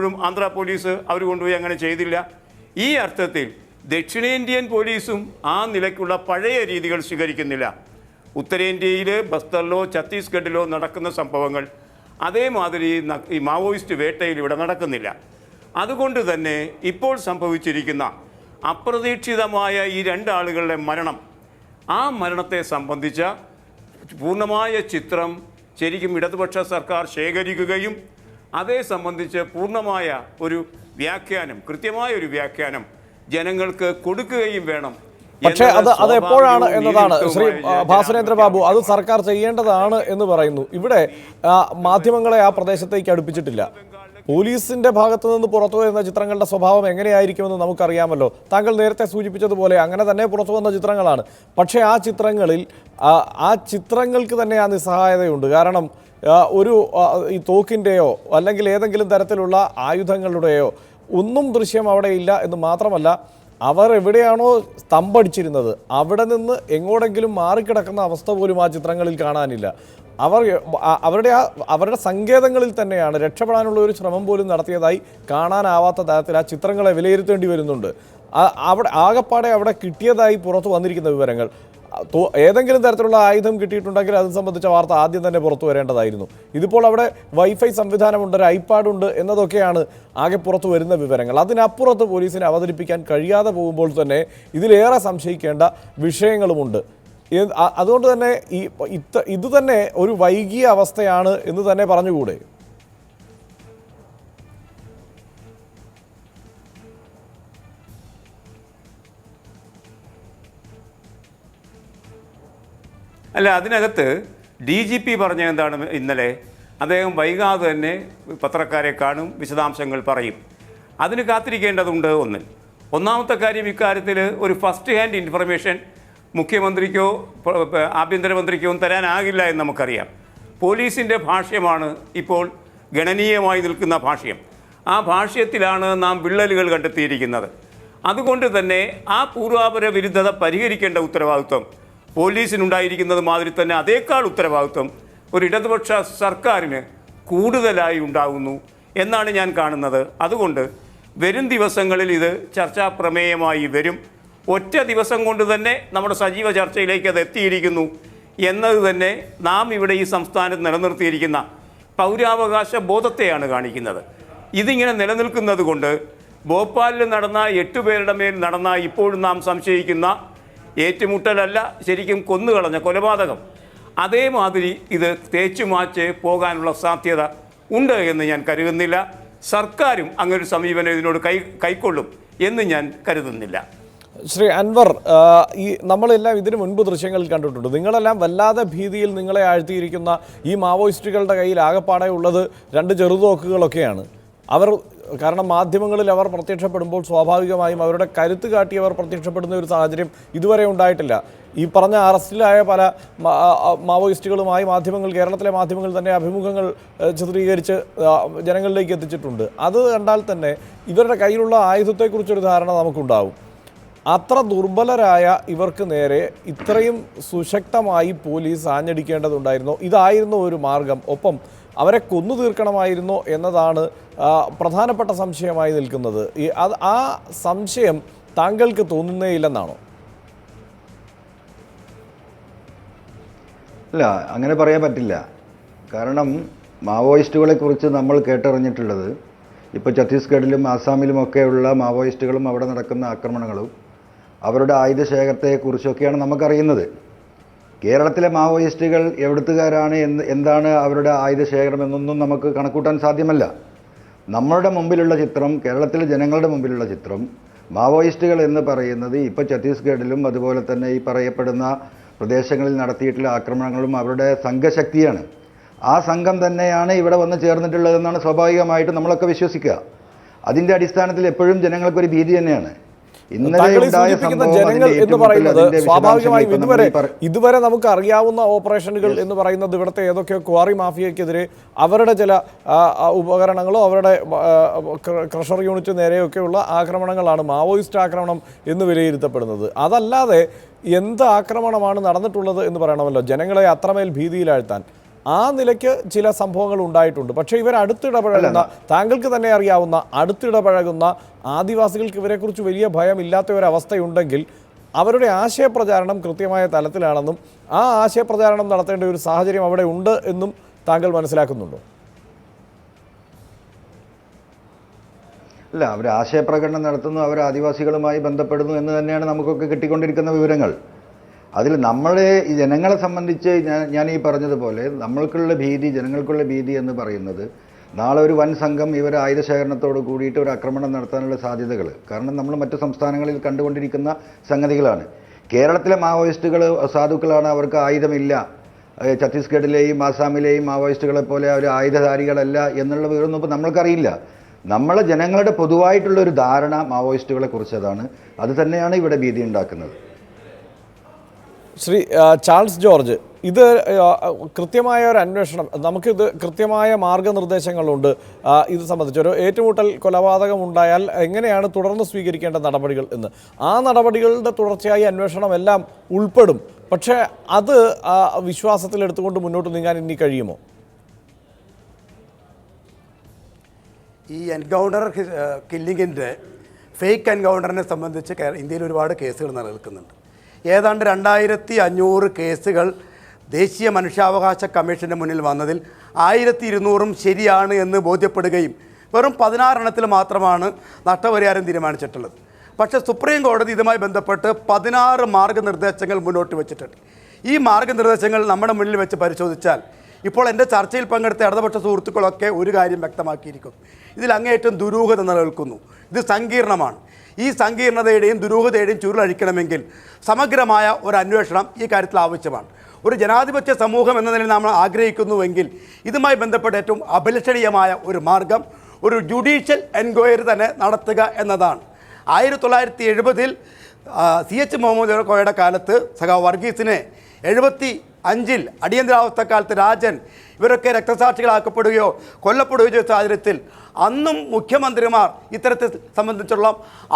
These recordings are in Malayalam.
പലപ്പോഴും ആന്ധ്ര പോലീസ് അവർ കൊണ്ടുപോയി അങ്ങനെ ചെയ്തില്ല. ഈ അർത്ഥത്തിൽ ദക്ഷിണേന്ത്യൻ പോലീസും ആ നിലയ്ക്കുള്ള പഴയ രീതികൾ സ്വീകരിക്കുന്നില്ല. ഉത്തരേന്ത്യയിൽ ബസ്തറിലോ ഛത്തീസ്ഗഡിലോ നടക്കുന്ന സംഭവങ്ങൾ അതേമാതിരി ഈ മാവോയിസ്റ്റ് വേട്ടയിൽ ഇവിടെ നടക്കുന്നില്ല. അതുകൊണ്ട് തന്നെ ഇപ്പോൾ സംഭവിച്ചിരിക്കുന്ന അപ്രതീക്ഷിതമായ ഈ രണ്ടാളുകളുടെ മരണം, ആ മരണത്തെ സംബന്ധിച്ച പൂർണ്ണമായ ചിത്രം ശരിക്കും ഇടതുപക്ഷ സർക്കാർ ശേഖരിക്കുകയും അതേ സംബന്ധിച്ച് പൂർണ്ണമായ ഒരു വ്യാഖ്യാനം, കൃത്യമായ ഒരു വ്യാഖ്യാനം ജനങ്ങൾക്ക് കൊടുക്കുകയും വേണം. പക്ഷേ അത് എപ്പോഴാണ് എന്നതാണ് ശ്രീ ഭാസുരേന്ദ്ര ബാബു, അത് സർക്കാർ ചെയ്യേണ്ടതാണ് എന്ന് പറയുന്നു. ഇവിടെ മാധ്യമങ്ങളെ ആ പ്രദേശത്തേക്ക് അടുപ്പിച്ചിട്ടില്ല. പോലീസിന്റെ ഭാഗത്തു നിന്ന് പുറത്തു വരുന്ന ചിത്രങ്ങളുടെ സ്വഭാവം എങ്ങനെയായിരിക്കുമെന്ന് നമുക്കറിയാമല്ലോ. താങ്കൾ നേരത്തെ സൂചിപ്പിച്ചതുപോലെ അങ്ങനെ തന്നെ പുറത്തു വന്ന ചിത്രങ്ങളാണ്. പക്ഷേ ആ ചിത്രങ്ങൾക്ക് തന്നെ ആ നിസ്സഹായതയുണ്ട്. കാരണം ഒരു ഈ തോക്കിൻ്റെയോ അല്ലെങ്കിൽ ഏതെങ്കിലും തരത്തിലുള്ള ആയുധങ്ങളുടെയോ ഒന്നും ദൃശ്യം അവിടെ ഇല്ല എന്ന് മാത്രമല്ല, അവർ എവിടെയാണോ സ്തംഭടിച്ചിരുന്നത് അവിടെ നിന്ന് എങ്ങോടെങ്കിലും മാറിക്കിടക്കുന്ന അവസ്ഥ പോലും ആ ചിത്രങ്ങളിൽ കാണാനില്ല. അവരുടെ സങ്കേതങ്ങളിൽ തന്നെയാണ് രക്ഷപ്പെടാനുള്ള ഒരു ശ്രമം പോലും നടത്തിയതായി കാണാനാവാത്ത തരത്തിൽ ആ ചിത്രങ്ങളെ വിലയിരുത്തേണ്ടി വരുന്നുണ്ട്. ആകപ്പാടെ അവിടെ കിട്ടിയതായി പുറത്തു വന്നിരിക്കുന്ന വിവരങ്ങൾ, ഏതെങ്കിലും തരത്തിലുള്ള ആയുധം കിട്ടിയിട്ടുണ്ടെങ്കിൽ അത് സംബന്ധിച്ച വാർത്ത ആദ്യം തന്നെ പുറത്തു വരേണ്ടതായിരുന്നു. ഇതിപ്പോൾ അവിടെ വൈഫൈ സംവിധാനമുണ്ട്, ഒരു ഐപാഡുണ്ട് എന്നതൊക്കെയാണ് ആകെ പുറത്തു വരുന്ന വിവരങ്ങൾ. അതിനപ്പുറത്ത് പോലീസിനെ അവതരിപ്പിക്കാൻ കഴിയാതെ പോകുമ്പോൾ തന്നെ ഇതിലേറെ സംശയിക്കേണ്ട വിഷയങ്ങളുമുണ്ട്. അതുകൊണ്ട് തന്നെ ഇത് തന്നെ ഒരു വൈകിയ അവസ്ഥയാണ് എന്ന് തന്നെ പറഞ്ഞുകൂടെ? അല്ല, അതിനകത്ത് DGP പറഞ്ഞ എന്താണ് ഇന്നലെ, അദ്ദേഹം വൈകാതെ തന്നെ പത്രക്കാരെ കാണും, വിശദാംശങ്ങൾ പറയും. അതിന് കാത്തിരിക്കേണ്ടതുണ്ട്. ഒന്നാമത്തെ കാര്യം, ഇക്കാര്യത്തിൽ ഒരു ഫസ്റ്റ് ഹാൻഡ് ഇൻഫർമേഷൻ മുഖ്യമന്ത്രിക്കോ ആഭ്യന്തരമന്ത്രിക്കോ തരാനാകില്ല എന്ന് നമുക്കറിയാം. പോലീസിൻ്റെ ഭാഷ്യമാണ് ഇപ്പോൾ ഗണനീയമായി നിൽക്കുന്ന ഭാഷ്യം. ആ ഭാഷ്യത്തിലാണ് നാം വിള്ളലുകൾ കണ്ടെത്തിയിരിക്കുന്നത്. അതുകൊണ്ട് തന്നെ ആ പൂർവാപര വിരുദ്ധത പരിഹരിക്കേണ്ട ഉത്തരവാദിത്വം പോലീസിനുണ്ടായിരിക്കുന്നത് മാതിരി തന്നെ അതേക്കാൾ ഉത്തരവാദിത്വം ഒരു ഇടതുപക്ഷ സർക്കാരിന് കൂടുതലായി ഉണ്ടാകുന്നു എന്നാണ് ഞാൻ കാണുന്നത്. അതുകൊണ്ട് വരും ദിവസങ്ങളിൽ ഇത് ചർച്ചാ പ്രമേയമായി വരും. ഒറ്റ ദിവസം കൊണ്ട് തന്നെ നമ്മുടെ സജീവ ചർച്ചയിലേക്ക് അത് എത്തിയിരിക്കുന്നു എന്നത് തന്നെ നാം ഇവിടെ ഈ സംസ്ഥാനത്ത് നിലനിർത്തിയിരിക്കുന്ന പൗരാവകാശ ബോധത്തെയാണ് കാണിക്കുന്നത്. ഇതിങ്ങനെ നിലനിൽക്കുന്നത് കൊണ്ട് ഭോപ്പാലിൽ നടന്ന 8 പേരുടെ മേൽ നടന്ന ഇപ്പോഴും നാം സംശയിക്കുന്ന ഏറ്റുമുട്ടലല്ല, ശരിക്കും കൊന്നുകളഞ്ഞ കൊലപാതകം, അതേമാതിരി ഇത് തേച്ചുമാച്ച് പോകാനുള്ള സാധ്യത ഉണ്ട് എന്ന് ഞാൻ കരുതുന്നില്ല. സർക്കാരും അങ്ങനൊരു സമീപനം ഇതിനോട് കൈക്കൊള്ളും എന്ന് ഞാൻ കരുതുന്നില്ല. ശ്രീ അൻവർ, നമ്മളെല്ലാം ഇതിനു മുൻപ് ദൃശ്യങ്ങളിൽ കണ്ടിട്ടുണ്ട്. നിങ്ങളെല്ലാം വല്ലാതെ ഭീതിയിൽ നിങ്ങളെ ആഴ്ത്തിയിരിക്കുന്ന ഈ മാവോയിസ്റ്റുകളുടെ കയ്യിൽ ആകെപ്പാടെ ഉള്ളത് 2 ചെറുതോക്കുകളൊക്കെയാണ്. കാരണം മാധ്യമങ്ങളിൽ അവർ പ്രത്യക്ഷപ്പെടുമ്പോൾ സ്വാഭാവികമായും അവരുടെ കരുത്ത് കാട്ടിയവർ പ്രത്യക്ഷപ്പെടുന്ന ഒരു സാഹചര്യം ഇതുവരെ ഉണ്ടായിട്ടില്ല. ഈ പറഞ്ഞ അറസ്റ്റിലായ പല മാവോയിസ്റ്റുകളുമായി കേരളത്തിലെ മാധ്യമങ്ങൾ തന്നെ അഭിമുഖങ്ങൾ ചിത്രീകരിച്ച് ജനങ്ങളിലേക്ക് എത്തിച്ചിട്ടുണ്ട്. അത് കണ്ടാൽ തന്നെ ഇവരുടെ കയ്യിലുള്ള ആയുധത്തെക്കുറിച്ചൊരു ധാരണ നമുക്കുണ്ടാവും. അത്ര ദുർബലരായ ഇവർക്ക് നേരെ ഇത്രയും സുശക്തമായി പോലീസ് ആഞ്ഞടിക്കേണ്ടതുണ്ടായിരുന്നോ? ഇതായിരുന്നു ഒരു മാർഗം? ഒപ്പം അവരെ കൊന്നു തീർക്കണമായിരുന്നോ എന്നതാണ് പ്രധാനപ്പെട്ട സംശയമായി നിൽക്കുന്നത്. ആ സംശയം താങ്കൾക്ക് തോന്നുന്നേയില്ലെന്നാണോ? അല്ല, അങ്ങനെ പറയാൻ പറ്റില്ല. കാരണം മാവോയിസ്റ്റുകളെ കുറിച്ച് നമ്മൾ കേട്ടറിഞ്ഞിട്ടുള്ളത് ഇപ്പോൾ ഛത്തീസ്ഗഡിലും ആസാമിലുമൊക്കെയുള്ള മാവോയിസ്റ്റുകളും അവിടെ നടക്കുന്ന ആക്രമണങ്ങളും അവരുടെ ആയുധശേഖരത്തെക്കുറിച്ചൊക്കെയാണ് നമുക്കറിയുന്നത്. കേരളത്തിലെ മാവോയിസ്റ്റുകൾ എവിടുത്തുകാരാണ്, എന്താണ് അവരുടെ ആയുധശേഖരം എന്നൊന്നും നമുക്ക് കണക്കൂട്ടാൻ സാധ്യമല്ല. നമ്മളുടെ മുമ്പിലുള്ള ചിത്രം, കേരളത്തിലെ ജനങ്ങളുടെ മുമ്പിലുള്ള ചിത്രം, മാവോയിസ്റ്റുകൾ എന്ന് പറയുന്നത് ഇപ്പോൾ ഛത്തീസ്ഗഡിലും അതുപോലെ തന്നെ ഈ പറയപ്പെടുന്ന പ്രദേശങ്ങളിൽ നടത്തിയിട്ടുള്ള ആക്രമണങ്ങളും അവരുടെ സംഘശക്തിയാണ്. ആ സംഘം തന്നെയാണ് ഇവിടെ വന്ന് ചേർന്നിട്ടുള്ളതെന്നാണ് സ്വാഭാവികമായിട്ട് നമ്മളൊക്കെ വിശ്വസിക്കുക. അതിൻ്റെ അടിസ്ഥാനത്തിൽ എപ്പോഴും ജനങ്ങൾക്കൊരു ഭീതി തന്നെയാണ്. ജനങ്ങൾ എന്ന് പറയുന്നത് സ്വാഭാവികമായും ഇതുവരെ നമുക്ക് അറിയാവുന്ന ഓപ്പറേഷനുകൾ എന്ന് പറയുന്നത് ഇവിടുത്തെ ഏതൊക്കെയോ ക്വാറി മാഫിയക്കെതിരെ അവരുടെ ചില ഉപകരണങ്ങളോ അവരുടെ ക്രഷർ യൂണിറ്റ് നേരെയൊക്കെയുള്ള ആക്രമണങ്ങളാണ് മാവോയിസ്റ്റ് ആക്രമണം എന്ന് വിലയിരുത്തപ്പെടുന്നത്. അതല്ലാതെ എന്ത് ആക്രമണമാണ് നടന്നിട്ടുള്ളത് എന്ന് പറയണമല്ലോ ജനങ്ങളെ അത്രമേൽ ഭീതിയിലാഴ്ത്താൻ. ആ നിലയ്ക്ക് ചില സംഭവങ്ങൾ ഉണ്ടായിട്ടുണ്ട്. പക്ഷേ ഇവർ അടുത്തിടപഴകുന്ന, താങ്കൾക്ക് തന്നെ അറിയാവുന്ന അടുത്തിടപഴകുന്ന ആദിവാസികൾക്ക് ഇവരെക്കുറിച്ച് വലിയ ഭയമില്ലാത്ത ഒരവസ്ഥയുണ്ടെങ്കിൽ അവരുടെ ആശയപ്രചാരണം കൃത്യമായ തലത്തിലാണെന്നും ആ ആശയപ്രചാരണം നടത്തേണ്ട ഒരു സാഹചര്യം അവിടെ ഉണ്ട് എന്നും താങ്കൾ മനസ്സിലാക്കുന്നുണ്ടോ? അല്ല, അവർ ആശയപ്രകടനം നടത്തുന്നു, അവർ ആദിവാസികളുമായി ബന്ധപ്പെടുന്നു എന്ന് തന്നെയാണ് നമുക്കൊക്കെ കിട്ടിക്കൊണ്ടിരിക്കുന്ന വിവരങ്ങൾ. അതിൽ നമ്മളെ ഈ ജനങ്ങളെ സംബന്ധിച്ച് ഞാൻ ഈ പറഞ്ഞതുപോലെ നമ്മൾക്കുള്ള ഭീതി, ജനങ്ങൾക്കുള്ള ഭീതി എന്ന് പറയുന്നത് നാളെ ഒരു വൻ സംഘം ഇവർ ആയുധ ശേഖരണത്തോട് കൂടിയിട്ട് ഒരു ആക്രമണം നടത്താനുള്ള സാധ്യതകൾ, കാരണം നമ്മൾ മറ്റു സംസ്ഥാനങ്ങളിൽ കണ്ടുകൊണ്ടിരിക്കുന്ന സംഗതികളാണ്. കേരളത്തിലെ മാവോയിസ്റ്റുകൾ സാധുക്കളാണ്, അവർക്ക് ആയുധമില്ല. ഛത്തീസ്ഗഡിലെയും ആസാമിലെയും മാവോയിസ്റ്റുകളെ പോലെ അവർ ആയുധധാരികളല്ല എന്നുള്ള വിവരമൊന്നും ഇപ്പോൾ നമ്മൾക്കറിയില്ല. നമ്മളെ ജനങ്ങളുടെ പൊതുവായിട്ടുള്ള ഒരു ധാരണ മാവോയിസ്റ്റുകളെ കുറിച്ചതാണ്. അത് തന്നെയാണ് ഇവിടെ ഭീതി ഉണ്ടാക്കുന്നത്. ശ്രീ ചാൾസ് ജോർജ്, ഇത് കൃത്യമായ ഒരു അന്വേഷണം, നമുക്കിത് കൃത്യമായ മാർഗനിർദ്ദേശങ്ങളുണ്ട് ഇത് സംബന്ധിച്ച്. ഒരു ഏറ്റുമുട്ടൽ കൊലപാതകം ഉണ്ടായാൽ എങ്ങനെയാണ് തുടർന്ന് സ്വീകരിക്കേണ്ട നടപടികൾ എന്ന്, ആ നടപടികളുടെ തുടർച്ചയായി അന്വേഷണം എല്ലാം ഉൾപ്പെടും. പക്ഷേ അത് വിശ്വാസത്തിലെടുത്തുകൊണ്ട് മുന്നോട്ട് നീങ്ങാൻ ഇനി കഴിയുമോ? ഈ എൻകൗണ്ടർ കില്ലിങ്ങിൻ്റെ ഫേക്ക് എൻകൗണ്ടറിനെ സംബന്ധിച്ച് ഇന്ത്യയിൽ ഒരുപാട് കേസുകൾ നിലനിൽക്കുന്നുണ്ട്. ഏതാണ്ട് 2500 കേസുകൾ ദേശീയ മനുഷ്യാവകാശ കമ്മീഷൻ്റെ മുന്നിൽ വന്നതിൽ 1200 ശരിയാണ് എന്ന് ബോധ്യപ്പെടുകയും വെറും 16 മാത്രമാണ് നഷ്ടപരിഹാരം തീരുമാനിച്ചിട്ടുള്ളത്. പക്ഷേ സുപ്രീം കോടതി ഇതുമായി ബന്ധപ്പെട്ട് 16 മാർഗ്ഗനിർദ്ദേശങ്ങൾ മുന്നോട്ട് വെച്ചിട്ടുണ്ട്. ഈ മാർഗ്ഗനിർദ്ദേശങ്ങൾ നമ്മുടെ മുന്നിൽ വെച്ച് പരിശോധിച്ചാൽ ഇപ്പോൾ എൻ്റെ ചർച്ചയിൽ പങ്കെടുത്ത ഇടതുപക്ഷ സുഹൃത്തുക്കളൊക്കെ ഒരു കാര്യം വ്യക്തമാക്കിയിരിക്കുന്നു. ഇതിൽ അങ്ങേയറ്റം ദുരൂഹത നിലനിൽക്കുന്നു. ഇത് സങ്കീർണമാണ്. ഈ സങ്കീർണതയുടെയും ദുരൂഹതയുടെയും ചുരുളഴിക്കണമെങ്കിൽ സമഗ്രമായ ഒരു അന്വേഷണം ഈ കാര്യത്തിൽ ആവശ്യമാണ്. ഒരു ജനാധിപത്യ സമൂഹം എന്ന നിലയിൽ നമ്മൾ ആഗ്രഹിക്കുന്നുവെങ്കിൽ ഇതുമായി ബന്ധപ്പെട്ട ഏറ്റവും അഭിലഷണീയമായ ഒരു മാർഗം ഒരു ജുഡീഷ്യൽ എൻക്വയറി തന്നെ നടത്തുക എന്നതാണ്. 1970 CH മുഹമ്മദ് കോയയുടെ കാലത്ത് സഖാവ് വർഗീസിനെ 75 അടിയന്തരാവസ്ഥക്കാലത്ത് രാജൻ ഇവരൊക്കെ രക്തസാക്ഷികളാക്കപ്പെടുകയോ കൊല്ലപ്പെടുകയോ ചെയ്ത സാഹചര്യത്തിൽ അന്നും മുഖ്യമന്ത്രിമാർ ഇത്തരത്തെ സംബന്ധിച്ചുള്ള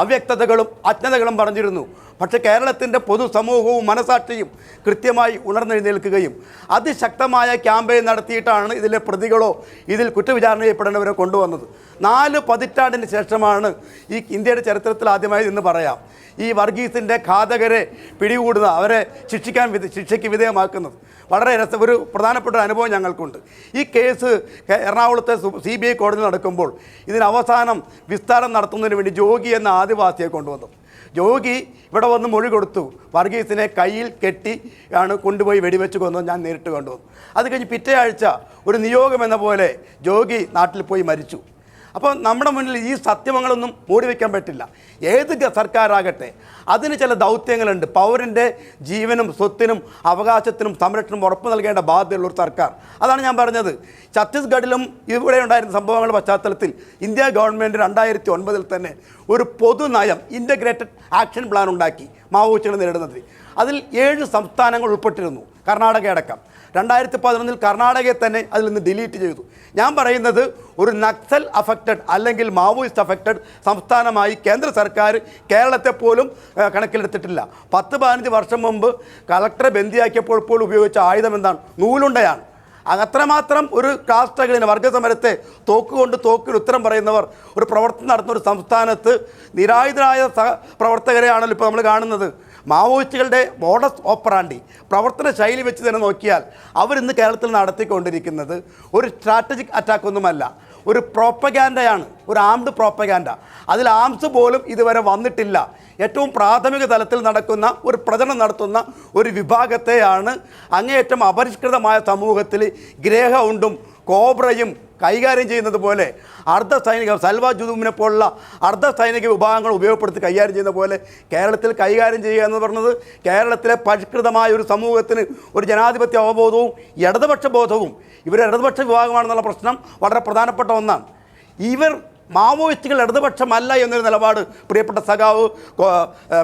അവ്യക്തതകളും അജ്ഞതകളും പറഞ്ഞിരുന്നു. പക്ഷേ കേരളത്തിൻ്റെ പൊതുസമൂഹവും മനസാക്ഷിയും കൃത്യമായി ഉണർന്നെഴുന്നേൽക്കുകയും അതിശക്തമായ ക്യാമ്പയിൻ നടത്തിയിട്ടാണ് ഇതിലെ പ്രതികളോ ഇതിൽ കുറ്റവിചാരണ ചെയ്യപ്പെടേണ്ടവരെ കൊണ്ടുവന്നത്. 4 പതിറ്റാണ്ടിന് ശേഷമാണ് ഈ ഇന്ത്യയുടെ ചരിത്രത്തിൽ ആദ്യമായി എന്ന് പറയാം ഈ വർഗീസിൻ്റെ ഘാതകരെ പിടികൂടുന്ന, അവരെ ശിക്ഷയ്ക്ക് വിധേയമാക്കുന്നത്. വളരെ ഒരു പ്രധാനപ്പെട്ട ഒരു അനുഭവം ഞങ്ങൾക്കുണ്ട്. ഈ കേസ് എറണാകുളത്തെ CBI കോടതിയിൽ നടക്കുമ്പോൾ ഇതിന് അവസാനം വിസ്താരം നടത്തുന്നതിന് വേണ്ടി ജോഗി എന്ന ആദിവാസിയെ കൊണ്ടുവന്നു. ജോഗി ഇവിടെ വന്ന് മൊഴി കൊടുത്തു. വർഗീസിനെ കയ്യിൽ കെട്ടി ആണ് കൊണ്ടുപോയി വെടിവെച്ച് കൊന്നത് ഞാൻ നേരിട്ട് കൊണ്ടുവന്നു. അത് കഴിഞ്ഞ് പിറ്റേ ആഴ്ച ഒരു നിയോഗം എന്ന പോലെ ജോഗി നാട്ടിൽ പോയി മരിച്ചു. അപ്പോൾ നമ്മുടെ മുന്നിൽ ഈ സത്യമങ്ങളൊന്നും മൂടി വയ്ക്കാൻ പറ്റില്ല. ഏത് സർക്കാരാകട്ടെ അതിന് ചില ദൗത്യങ്ങളുണ്ട്. പൗരൻ്റെ ജീവനും സ്വത്തിനും അവകാശത്തിനും സംരക്ഷണം ഉറപ്പ് നൽകേണ്ട ബാധ്യതയുള്ളൊരു സർക്കാർ. അതാണ് ഞാൻ പറഞ്ഞത്. ഛത്തീസ്ഗഡിലും ഇവിടെ ഉണ്ടായിരുന്ന സംഭവങ്ങളുടെ പശ്ചാത്തലത്തിൽ ഇന്ത്യ ഗവൺമെൻറ് 2009 തന്നെ ഒരു പൊതുനയം ഇൻ്റഗ്രേറ്റഡ് ആക്ഷൻ പ്ലാൻ ഉണ്ടാക്കി മാവോയിസ്റ്റുകളെ നേരിടുന്നതിൽ. അതിൽ 7 സംസ്ഥാനങ്ങൾ ഉൾപ്പെട്ടിരുന്നു, കർണാടക അടക്കം. 2011 കർണാടകയെ തന്നെ അതിൽ നിന്ന് ഡിലീറ്റ് ചെയ്തു. ഞാൻ പറയുന്നത് ഒരു നക്സൽ അഫക്റ്റഡ് അല്ലെങ്കിൽ മാവോയിസ്റ്റ് അഫക്റ്റഡ് സംസ്ഥാനമായി കേന്ദ്ര സർക്കാർ കേരളത്തെ പോലും കണക്കിലെടുത്തിട്ടില്ല. 10-15 വർഷം മുമ്പ് കളക്ടറെ ബന്ദിയാക്കിയപ്പോൾ പോലും ഉപയോഗിച്ച ആയുധം എന്താണ്? നൂലുണ്ടയാണ്. അത്രമാത്രം ഒരു ക്ലാസ് സ്ട്രഗിളിന് വർഗ്ഗസമരത്തെ തോക്കുകൊണ്ട് തോക്കിൽ ഉത്തരം പറയുന്നവർ ഒരു പ്രവർത്തനം നടത്തുന്ന ഒരു സംസ്ഥാനത്ത് നിരായുധരായ പ്രവർത്തകരെയാണല്ലോ ഇപ്പോൾ നമ്മൾ കാണുന്നത്. മാവോയിസ്റ്റുകളുടെ മോഡസ് ഓപ്പറാണ്ടി പ്രവർത്തന ശൈലി വെച്ച് തന്നെ നോക്കിയാൽ അവരിന്ന് കേരളത്തിൽ നടത്തിക്കൊണ്ടിരിക്കുന്നത് ഒരു സ്ട്രാറ്റജിക് അറ്റാക്കൊന്നുമല്ല, ഒരു പ്രോപ്പഗാൻഡയാണ്, ഒരു ആംഡ് പ്രോപ്പഗാൻഡ. അതിൽ ആംസ് പോലും ഇതുവരെ വന്നിട്ടില്ല. ഏറ്റവും പ്രാഥമിക തലത്തിൽ നടക്കുന്ന ഒരു പ്രചരണം നടത്തുന്ന ഒരു വിഭാഗത്തെയാണ് അങ്ങേയറ്റം അപരിഷ്കൃതമായ സമൂഹത്തിൽ ഗ്രേഹൗണ്ടും കോബ്രയും കൈകാര്യം ചെയ്യുന്നത് പോലെ അർദ്ധസൈനിക സൽവ ജുദൂമിനെ പോലുള്ള അർദ്ധസൈനിക വിഭാഗങ്ങൾ ഉപയോഗപ്പെടുത്തി കൈകാര്യം ചെയ്യുന്ന പോലെ കേരളത്തിൽ കൈകാര്യം ചെയ്യുക എന്ന് പറയുന്നത് കേരളത്തിലെ പരിഷ്കൃതമായ ഒരു സമൂഹത്തിന് ഒരു ജനാധിപത്യ അവബോധവും ഇടതുപക്ഷ ബോധവും ഇവർ ഇടതുപക്ഷ വിഭാഗമാണെന്നുള്ള പ്രശ്നം വളരെ പ്രധാനപ്പെട്ട ഒന്നാണ്. ഇവർ മാവോയിസ്റ്റുകൾ ഇടതുപക്ഷമല്ല എന്നൊരു നിലപാട് പ്രിയപ്പെട്ട സഖാവ്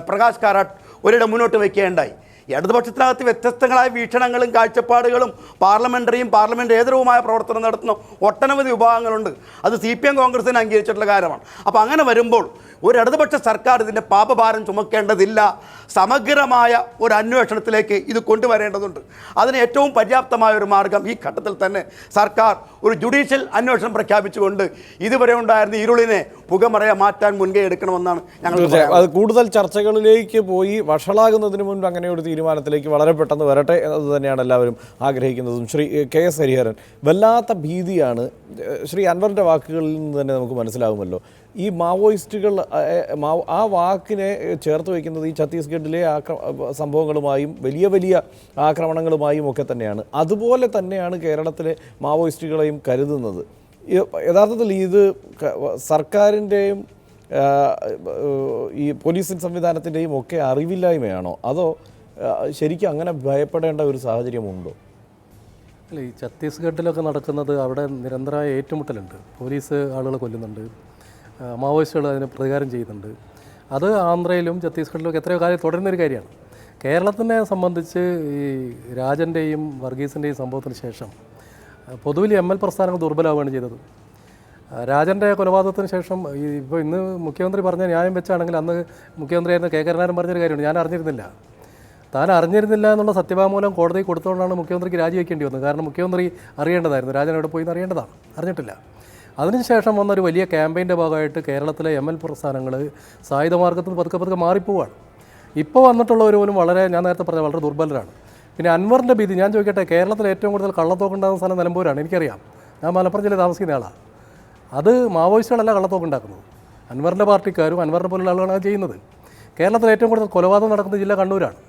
പ്രകാശ് കാരാട്ട് ഒരിടം മുന്നോട്ട് വയ്ക്കുകയുണ്ടായി. ഇടതുപക്ഷത്തിനകത്ത് വ്യത്യസ്തങ്ങളായ വീക്ഷണങ്ങളും കാഴ്ചപ്പാടുകളും പാർലമെൻറ്റേതരവുമായ പ്രവർത്തനം നടത്തുന്ന ഒട്ടനവധി വിഭാഗങ്ങളുണ്ട്. അത് CPM കോൺഗ്രസിന് അംഗീകരിച്ചിട്ടുള്ള കാര്യമാണ്. അപ്പോൾ അങ്ങനെ വരുമ്പോൾ ഒരു ഇടതുപക്ഷ സർക്കാർ ഇതിൻ്റെ പാപഭാരം ചുമക്കേണ്ടതില്ല. സമഗ്രമായ ഒരു അന്വേഷണത്തിലേക്ക് ഇത് കൊണ്ടുവരേണ്ടതുണ്ട്. അതിന് ഏറ്റവും പര്യാപ്തമായ ഒരു മാർഗം ഈ ഘട്ടത്തിൽ തന്നെ സർക്കാർ ഒരു ജുഡീഷ്യൽ അന്വേഷണം പ്രഖ്യാപിച്ചുകൊണ്ട് ഇതുവരെ ഉണ്ടായിരുന്ന ഇരുളിനെ പുകമറയെ മാറ്റാൻ മുൻകൈ എടുക്കണമെന്നാണ് ഞങ്ങൾ. അത് കൂടുതൽ ചർച്ചകളിലേക്ക് പോയി വഷളാകുന്നതിന് മുൻപ് അങ്ങനെ ഒരു തീരുമാനത്തിലേക്ക് വളരെ പെട്ടെന്ന് വരട്ടെ എന്നത് തന്നെയാണ് എല്ലാവരും ആഗ്രഹിക്കുന്നതും. ശ്രീ KS ഹരിഹരൻ, വല്ലാത്ത ഭീതിയാണ്. ശ്രീ അൻവറിൻ്റെ വാക്കുകളിൽ നിന്ന് തന്നെ നമുക്ക് മനസ്സിലാകുമല്ലോ, ഈ മാവോയിസ്റ്റുകൾ ആ വാക്കിനെ ചേർത്ത് വയ്ക്കുന്നത് ഈ ഛത്തീസ്ഗഡിലെ സംഭവങ്ങളുമായും വലിയ വലിയ ആക്രമണങ്ങളുമായും ഒക്കെ തന്നെയാണ്. അതുപോലെ തന്നെയാണ് കേരളത്തിലെ മാവോയിസ്റ്റുകളെയും കരുതുന്നത്. യഥാർത്ഥത്തിൽ ഇത് സർക്കാരിൻ്റെയും ഈ പോലീസ് സംവിധാനത്തിൻ്റെയും ഒക്കെ അറിവില്ലായ്മയാണോ, അതോ ശരിക്കും അങ്ങനെ ഭയപ്പെടേണ്ട ഒരു സാഹചര്യമുണ്ടോ? അല്ല, ഈ ഛത്തീസ്ഗഡിലൊക്കെ നടക്കുന്നത് അവിടെ നിരന്തരമായ ഏറ്റുമുട്ടലുണ്ട്. പോലീസ് ആളുകളെ കൊല്ലുന്നുണ്ട്, മാവോയിസ്റ്റുകൾ അതിന് പ്രതികാരം ചെയ്യുന്നുണ്ട്. അത് ആന്ധ്രയിലും ഛത്തീസ്ഗഡിലും എത്രയോ കാലം തുടരുന്നൊരു കാര്യമാണ്. കേരളത്തിനെ സംബന്ധിച്ച് ഈ രാജൻ്റെയും വർഗീസിൻ്റെയും സംഭവത്തിന് ശേഷം പൊതുവിൽ ML പ്രസ്ഥാനങ്ങൾ ദുർബലമാവുകയാണ് ചെയ്തത്. രാജൻ്റെ കൊലപാതകത്തിന് ശേഷം ഇപ്പോൾ ഇന്ന് മുഖ്യമന്ത്രി പറഞ്ഞ ന്യായം വെച്ചാണെങ്കിൽ അന്ന് മുഖ്യമന്ത്രിയായിരുന്ന K. കരുണാകരൻ പറഞ്ഞൊരു കാര്യമാണ്, ഞാൻ അറിഞ്ഞിരുന്നില്ല. താൻ അറിഞ്ഞിരുന്നില്ല എന്നുള്ള സത്യവാങ്മൂലം കോടതി കൊടുത്തുകൊണ്ടാണ് മുഖ്യമന്ത്രിക്ക് രാജിവെക്കേണ്ടി വന്നത്. കാരണം മുഖ്യമന്ത്രി അറിയേണ്ടതായിരുന്നു, രാജൻ എവിടെ പോയി എന്ന് അറിയേണ്ടതാണ്, അറിഞ്ഞിട്ടില്ല. അതിനുശേഷം വന്നൊരു വലിയ ക്യാമ്പയിൻ്റെ ഭാഗമായിട്ട് കേരളത്തിലെ ML പ്രസ്ഥാനങ്ങൾ സായുധമാർഗത്തിൽ പതുക്കെ മാറിപ്പോവാണ്. ഇപ്പോൾ വന്നിട്ടുള്ളവർ പോലും വളരെ, ഞാൻ നേരത്തെ പറഞ്ഞ, വളരെ ദുർബലരാണ്. പിന്നെ അൻവറിൻ്റെ ഭീതി ഞാൻ ചോദിക്കട്ടെ, കേരളത്തിൽ ഏറ്റവും കൂടുതൽ കള്ളത്തോക്കുണ്ടാകുന്ന സ്ഥലം നിലമ്പൂരാണ്, എനിക്കറിയാം. ഞാൻ മലപ്പുറം ജില്ലയിൽ താമസിക്കുന്ന ആളാണ്. അത് മാവോയിസ്റ്റുകളല്ല കള്ളത്തോക്കുണ്ടാക്കുന്നത്, അൻവറിൻ്റെ പാർട്ടിക്കാരും അൻവറിനെ പോലുള്ള ആളുകളാണ് അത് ചെയ്യുന്നത്. കേരളത്തിൽ ഏറ്റവും കൂടുതൽ കൊലപാതകം നടക്കുന്ന ജില്ല കണ്ണൂരാണ്.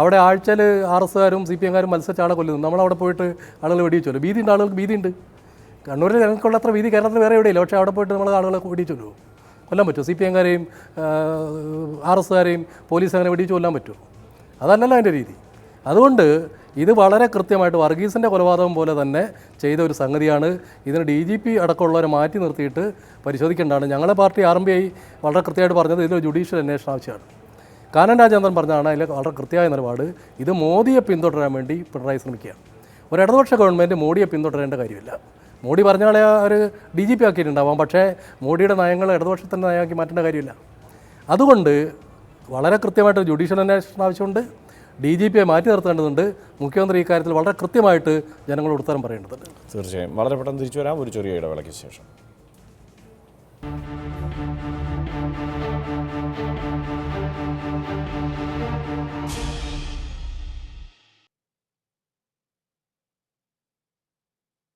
അവിടെ ആഴ്ചയിൽ RSകാരും CPMകാരും മത്സരിച്ച ആളെ കൊല്ലുന്നു. നമ്മളവിടെ പോയിട്ട് ആളുകൾ വെടിവെച്ചല്ലോ. ഭീതിയുണ്ട്, ആളുകൾക്ക് ഭീതിയുണ്ട്. കണ്ണൂരിൽ ഞങ്ങൾക്കുള്ള അത്ര ഭീതി കേരളത്തിൽ വേറെ എവിടെയില്ല. പക്ഷേ അവിടെ പോയിട്ട് നമ്മൾ ആളുകളെ വെടിവെച്ചല്ലോ, കൊല്ലാൻ പറ്റുമോ? CPMകാരെയും RSകാരെയും പോലീസ് അങ്ങനെ വെടിവെച്ച് കൊല്ലാൻ പറ്റുമോ? അതല്ലല്ലോ അതിൻ്റെ രീതി. അതുകൊണ്ട് ഇത് വളരെ കൃത്യമായിട്ട് വർഗീസിൻ്റെ കൊലപാതകം പോലെ തന്നെ ചെയ്ത ഒരു സംഗതിയാണ്. ഇതിന് DGP അടക്കമുള്ളവരെ മാറ്റി നിർത്തിയിട്ട് പരിശോധിക്കേണ്ടതാണ്. ഞങ്ങളെ പാർട്ടി RMPI വളരെ കൃത്യമായിട്ട് പറഞ്ഞത് ഇതിലൊരു ജുഡീഷ്യൽ അന്വേഷണം ആവശ്യമാണ്. കാനൻ രാജേന്ദ്രൻ പറഞ്ഞതാണ് അതിൽ വളരെ കൃത്യമായ നിലപാട്. ഇത് മോദിയെ പിന്തുടരാൻ വേണ്ടി പിണറായി ശ്രമിക്കുകയാണ്. ഒരു ഇടതുപക്ഷ ഗവൺമെൻറ് മോഡിയെ പിന്തുടരേണ്ട കാര്യമില്ല. മോഡി പറഞ്ഞാളെ ഒരു DGP ആക്കിയിട്ടുണ്ടാവാം, പക്ഷേ മോഡിയുടെ നയങ്ങൾ ഇടതുപക്ഷത്തിൻ്റെ നയമാക്കി മാറ്റേണ്ട കാര്യമില്ല. അതുകൊണ്ട് വളരെ കൃത്യമായിട്ട് ജുഡീഷ്യൽ അന്വേഷണം ആവശ്യമുണ്ട്. DGPയെ മാറ്റി നിർത്തേണ്ടതുണ്ട്. മുഖ്യമന്ത്രി ഇക്കാര്യത്തിൽ വളരെ കൃത്യമായിട്ട് ജനങ്ങളോട് ഉത്തരം പറയേണ്ടതുണ്ട്. തീർച്ചയായും വളരെ പെട്ടെന്ന് തിരിച്ചു വരാം ഒരു ചെറിയ ഇടവേളയ്ക്ക് ശേഷം.